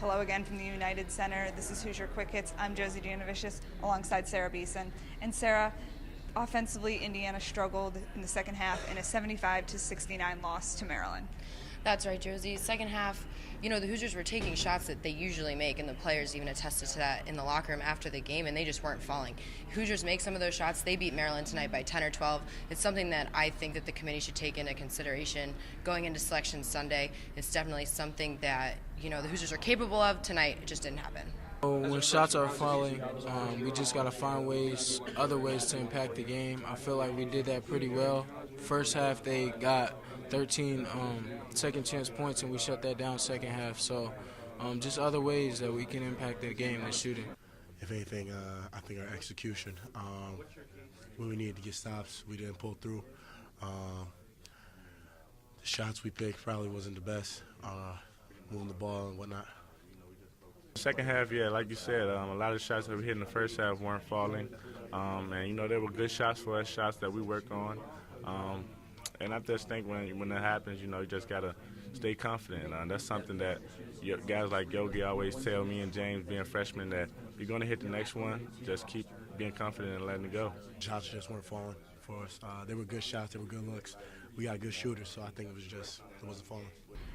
Hello again from the United Center. This is Hoosier Quick Hits. I'm Josie Giannovicius alongside Sarah Beeson. And Sarah, offensively, Indiana struggled in the second half in a 75-69 loss to Maryland. That's right, Josie. Second half, the Hoosiers were taking shots that they usually make, and the players even attested to that in the locker room after the game, and they just weren't falling. Hoosiers make some of those shots. They beat Maryland tonight by 10 or 12. It's something that I think that the committee should take into consideration going into Selection Sunday. It's definitely something that, the Hoosiers are capable of. Tonight, it just didn't happen. When shots are falling, we just got to find other ways to impact the game. I feel like we did that pretty well. First half, they got 13 second chance points, and we shut that down second half. So just other ways that we can impact the game than shooting. If anything, I think our execution, when we needed to get stops, we didn't pull through. The shots we picked probably wasn't the best, moving the ball and whatnot. Second half, yeah, like you said, a lot of shots that we hit in the first half weren't falling. And, they were good shots for us, shots that we worked on. And I just think when that happens, you just got to stay confident. That's something that guys like Yogi always tell me and James, being freshmen, that you're going to hit the next one. Just keep being confident and letting it go. Shots just weren't falling for us. They were good shots. They were good looks. We got good shooters, so I think it wasn't falling.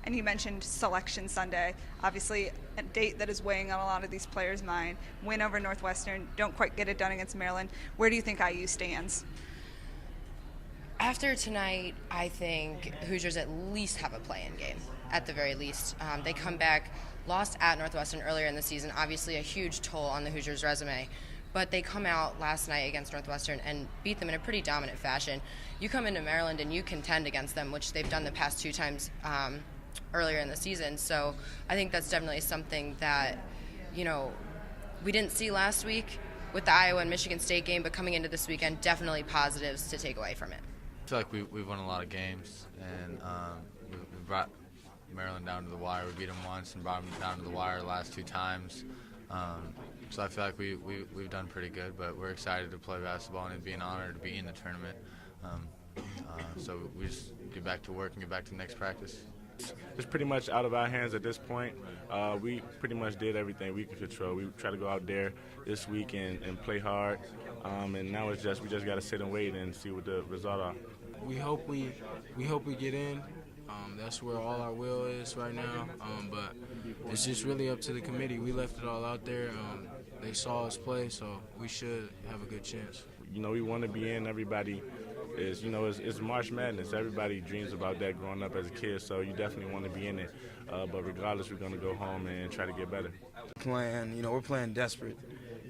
And you mentioned Selection Sunday, obviously a date that is weighing on a lot of these players' mind. Win over Northwestern, don't quite get it done against Maryland. Where do you think IU stands? After tonight, I think Hoosiers at least have a play-in game, at the very least. They come back, lost at Northwestern earlier in the season, obviously a huge toll on the Hoosiers' resume. But they come out last night against Northwestern and beat them in a pretty dominant fashion. You come into Maryland and you contend against them, which they've done the past two times earlier in the season. So I think that's definitely something that, we didn't see last week with the Iowa and Michigan State game, but coming into this weekend, definitely positives to take away from it. I feel like we've won a lot of games, and we brought Maryland down to the wire. We beat them once and brought them down to the wire the last two times. So I feel like we've done pretty good, but we're excited to play basketball, and it'd be an honor to be in the tournament. So we just get back to work and get back to the next practice. It's pretty much out of our hands at this point. We pretty much did everything we could control. We try to go out there this week and play hard, and now we just got to sit and wait and see what the result are. We hope we get in. That's where all our will is right now. But it's just really up to the committee. We left it all out there. They saw us play, so we should have a good chance. We want to be in. Everybody is, it's March Madness. Everybody dreams about that growing up as a kid, so you definitely want to be in it. But regardless, we're going to go home and try to get better. We're playing desperate.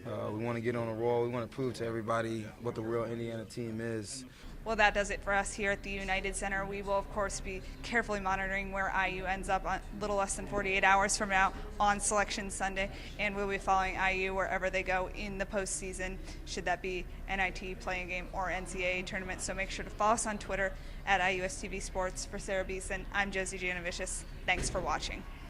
We want to get on a roll. We want to prove to everybody what the real Indiana team is. Well, that does it for us here at the United Center. We will, of course, be carefully monitoring where IU ends up a little less than 48 hours from now on Selection Sunday, and we'll be following IU wherever they go in the postseason, should that be NIT playing game or NCAA tournament. So make sure to follow us on Twitter at IUSTV Sports. For Sarah Beeson, I'm Josie Giannovicius. Thanks for watching.